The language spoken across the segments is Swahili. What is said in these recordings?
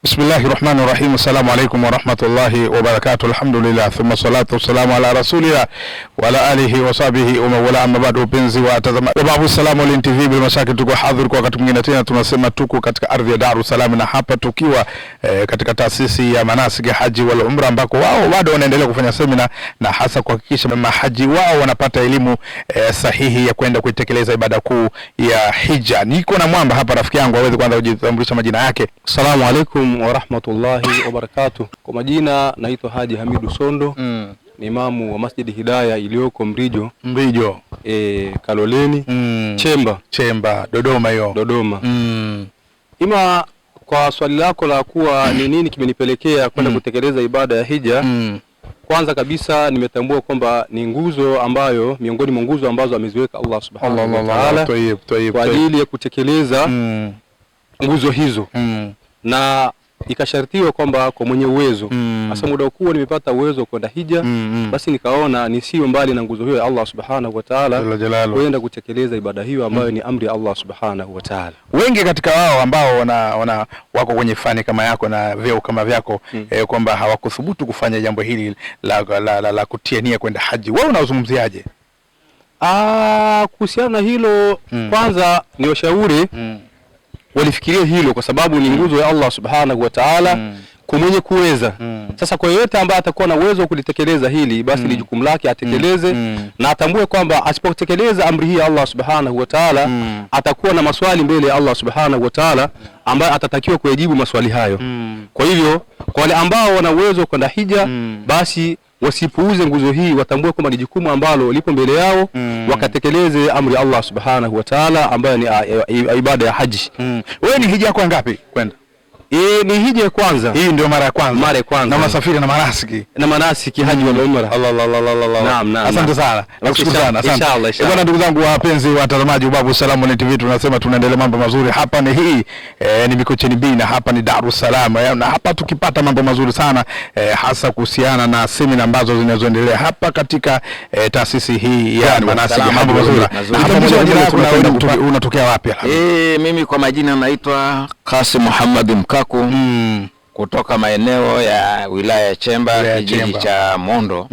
Bismillahirrahmanirrahim. Assalamu alaikum warahmatullahi wabarakatuh. Alhamdulillah thumma salatu wassalamu ala rasulillah wa ala alihi wa sahbihi wa mawala, amma ba'du. Upenzi wa tazama Babu Salamu Online TV, bila mashaka tuko hadhir kwa wakati mwingine tena. Tunasema tuko katika ardhi ya Dar es Salaam, na hapa tukiwa katika taasisi ya manasik ya haji wal umra, ambako wao bado wanaendelea kufanya semina na hasa kuhakikisha mahaji wao wanapata elimu sahihi ya kwenda kuitekeleza ibada kuu ya hija. Niko na mwamba hapa, rafiki yangu, aweze kwanza kujitambulisha majina yake. Assalamu alaikum wa rahmatullahi wa barakatuh. Kwa majina naitwa Haji Hamidu Sondo. Ni imamu wa Masjid Hidayah iliyoko Mrijo Kaloleni, Chemba Dodoma hiyo. Dodoma. Ima kwa swali lako la kuwa ni nini kimenipelekea kwenda kutekeleza ibada ya hija, kwanza kabisa nimetambua kwamba ni nguzo ambayo miongoni mwa nguzo ambazo ameziweka Allah Subhanahu wa Ta'ala kwa ajili ya kutekeleza nguzo hizo, na ikashartiwa kwamba kwa mwenye uwezo. Hasa muda kuwa nimepata uwezo kwenda hija, basi nikaona nisiwe mbali na nguzo hiyo ya Allah Subhanahu wa Ta'ala kwenda kutekeleza ibada hiyo ambayo ni amri ya Allah Subhanahu wa Ta'ala. Wengi katika wao ambao wako kwenye fani kama yako na vyeo kama vyako, kwamba hawakuthubutu kufanya jambo hili la kutia nia kwenda haji, wewe unazungumziaje? Kuhusiana na hilo, kwanza ni washauri walifikiria hilo, kwa sababu ni nguzo ya Allah Subhanahu wa Ta'ala kwa mwenye kuweza. Sasa kwa yote ambaye atakuwa na uwezo wa kulitekeleza hili, basi ni jukumu lake atekeleze, na atambue kwamba asipotekeleza amri hii ya Allah Subhanahu wa Ta'ala atakuwa na maswali mbele ya Allah Subhanahu wa Ta'ala ambaye atatakiwa kuyajibu maswali hayo. Kwa hivyo kwa wale ambao wana uwezo kwenda hija, basi wasipuuze nguzo hii, watambue kwamba ni jukumu ambalo lipo mbele yao, wakatekeleze amri ya Allah Subhanahu wa Ta'ala ambayo ni ibada ya haji. Wewe ni hija yako ngapi kwenda? Ni hija ya kwanza. Hii ndio mara ya kwanza. Mara ya kwanza. Na masafiri na manasiki. Na manasiki haji wal umra. Allah. Naam. Asante sana. Nakushukuru sana. Asante. Bwana, ndugu zangu wapenzi watazamaji wa Babu Salamu Online TV, tunasema tunaendelea mambo mazuri. Hapa ni ni Mikocheni B, na hapa ni Dar es Salaam. Na hapa tukipata mambo mazuri sana, hasa kuhusiana na semina ambazo zinazoendelea hapa katika taasisi hii ya manasiki. Mambo mazuri. Hapa unatokea wapi? Mimi kwa majina naitwa Qasim Muhammad Mkaku, kutoka maeneo ya wilaya ya Chemba, kijiji cha Mondo,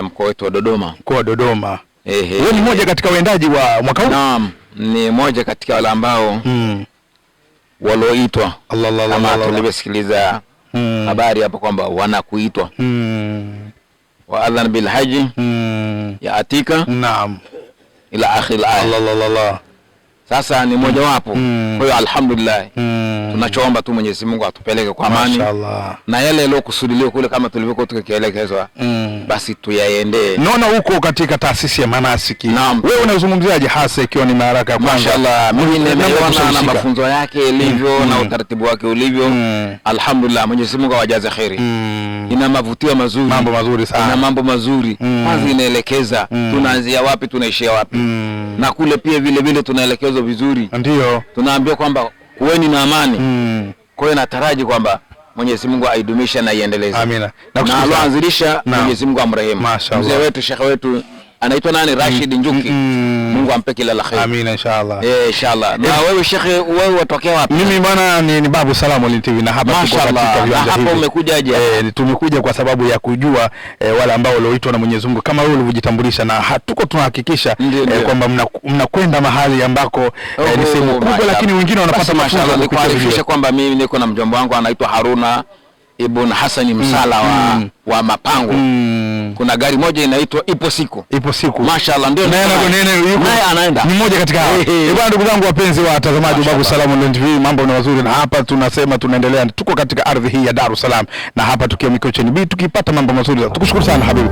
mkoa wetu wa Dodoma. Mkoa wa Dodoma. Wewe ni mmoja katika waendaji wa mwaka huu? Naam, ni mmoja katika wale ambao walioitwa. Kama tulivyosikiliza habari hapo kwamba wanakuitwa. Wa adhan bil haji ya atika. Naam. Ila akhir al-aya. Sasa ni moja wapo. Kwa hiyo alhamdulillah, tunachoomba tu Mwenyezi Mungu atupeleke kwa amani. Mashaallah. Na yale yaliyokusudiwa kule kama tulivyokuwa tukielekezwa, basi tuyaendee. Naona huko katika taasisi ya manasiki. Naam. Wewe unazungumziaje hasa ikiwa ni maharaka kwanza? Mashaallah, mimi nimeona na mafunzo yake ilivyo na utaratibu wake ulivyo. Alhamdulillah, Mwenyezi Mungu awajaze khairi. Ina mavutio mazuri. Mambo mazuri sana. Ina mambo mazuri. Kwanza inaelekeza tunaanzia wapi tunaishia wapi. Na kule pia vile vile tunaelekezwa vizuri. Ndio. Tunaambiwa kwamba kuweni na amani. Kwa hiyo nataraji kwamba Mwenyezi Mungu aidumisha na iendeleze. Amina. Na aloanzilisha Mwenyezi Mungu amrehemu. Mzee wetu, shekhe wetu anaitwa nani? Rashid Njuki. Mungu ampe kila la kheri. Amina inshallah. Inshallah. Na wewe shekhe, wewe watokea wapi? Mimi bwana ni Babu Salamu Online TV, na hapa tuko katika viwanja hivi. Hapa umekujaje? Tumekuja kwa sababu ya kujua wale ambao walioitwa na Mwenyezi Mungu kama wewe ulivyojitambulisha, na hatuko tunahakikisha kwamba mnakwenda mahali ambako ni sehemu kubwa, lakini wengine wanapata mafunzo. Ni kuhakikisha kwamba mimi niko na mjomba wangu anaitwa Haruna Ibn Hassan Msala wa Mapango. Kuna gari moja inaitwa Ipo Siku. Mashaallah, ndio naye anaenda. Ni mmoja katika hao. Bwana, ndugu zangu wapenzi wa watazamaji wa Babu Salamu Online TV, mambo ni mazuri, na hapa tunasema tunaendelea, tuko katika ardhi hii ya Dar es Salaam, na hapa tukiwa Mikocheni B tukipata mambo mazuri. Tukushukuru sana habibi.